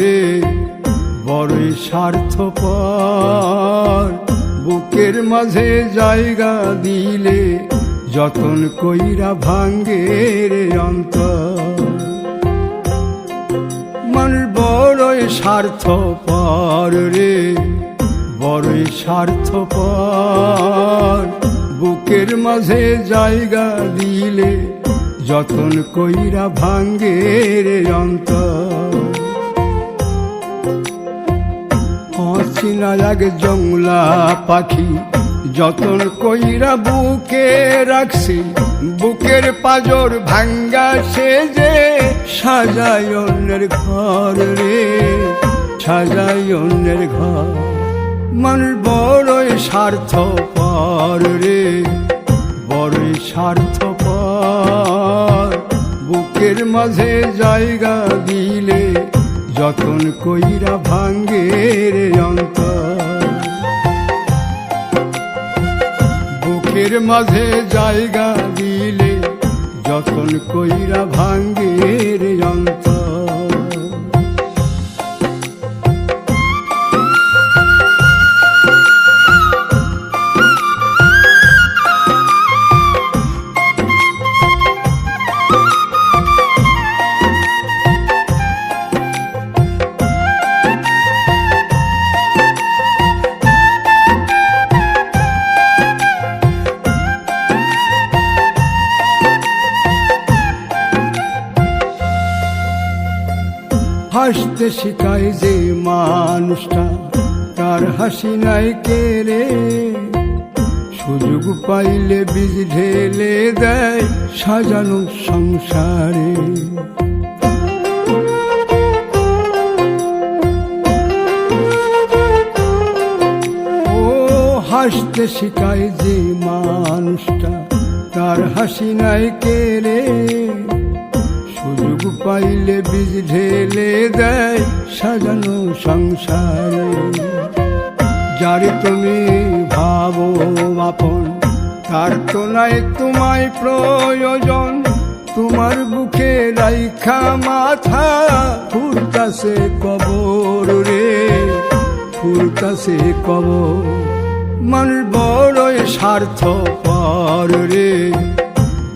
রে বড়ই স্বার্থপর, বুকের মাঝে জায়গা দিলে যতন কইরা ভাঙ্গে রে অন্তর। মানুষ বড়ই স্বার্থপর রে বড়ই স্বার্থপর, বুকের মাঝে জায়গা দিলে যতন কইরা ভাঙ্গে রে অন্তর। অচিনা এক জংলা পাখি যতন কইরা বুকে রাখছি, বুকের পাজর ভাঙ্গা সে যে সাজায় অন্যের ঘর রে সাজায় অন্যের ঘর। মানুষ বড়ই স্বার্থপর রে বড়ই স্বার্থপর, বুকের মাঝে জায়গা দিলে যতন কইরা ভাঙ্গে রে অন্তর। বুকের মাঝে জায়গা দিলে যতন কইরা ভাঙ্গে রে অন্তর। হাসতে শিখায় যে মানুষটা তার হাসি নাই কেড়ে, সুযোগ পাইলে বীজ ঢেলে দেয় সাজানো সংসারে। ও হাসতে শিখায় যে মানুষটা তার হাসি নাই কেড়ে, সুযোগ পাইলে বীজ ঢেলে দেয় সাজানো সংসারে। যারে তুমি ভাবো আপন তার তো নাই তোমায় প্রয়োজন, তোমার বুকে রাইখা মাথা ফুরতাছে কবর রে ফুরতাছে কবর। মানুষ বড়ই স্বার্থপর রে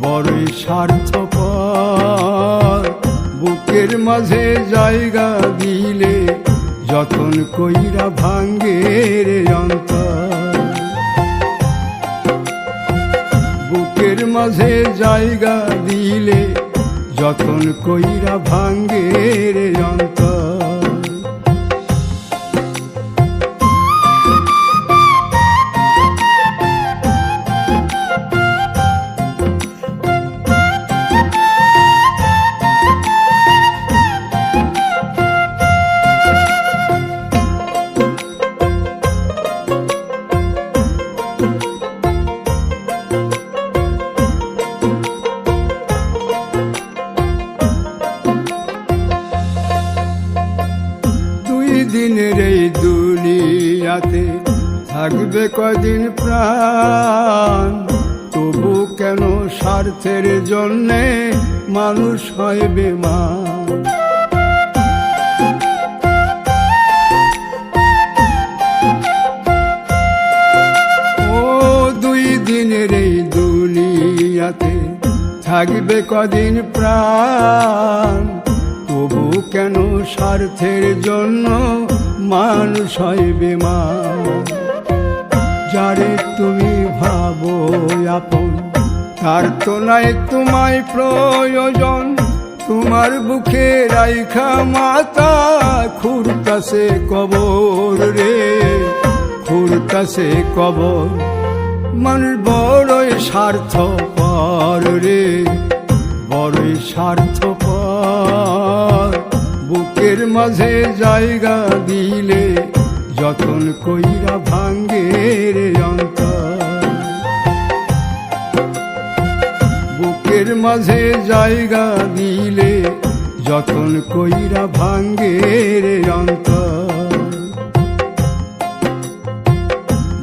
বড়ই স্বার্থপর, বুকের মাঝে জায়গা দিলে যতন কইরা ভাঙ্গে রে অন্তর। বুকের মাঝে জায়গা দিলে যতন কইরা ভাঙ্গে রে অন্তর। দিনের এই দুনিয়াতে থাকবে কদিন প্রাণ, তবু কেন স্বার্থের জন্যে মানুষ হয় বেমান। ও দুই দিনের এই দুনিয়াতে থাকবে কদিন প্রাণ, তবু কেন স্বার্থের জন্য মানুষ হয় বেমান। যারে তুমি ভাবো আপন তার তো নাই তোমায় প্রয়োজন, তোমার বুকে রাইখা মাথা খুরতাছে কবর রে খুরতাছে কবর। মানুষ বড়ই স্বার্থপর রে বড়ই স্বার্থপর, বুকের মাঝে জায়গা দিলে যতন কইরা ভাঙ্গে রে অন্তর। বুকের মাঝে জায়গা দিলে যতন কইরা ভাঙ্গে রে অন্তর।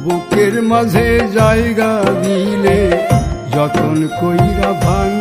বুকের মাঝে জায়গা দিলে যতন কইরা ভাঙ্গে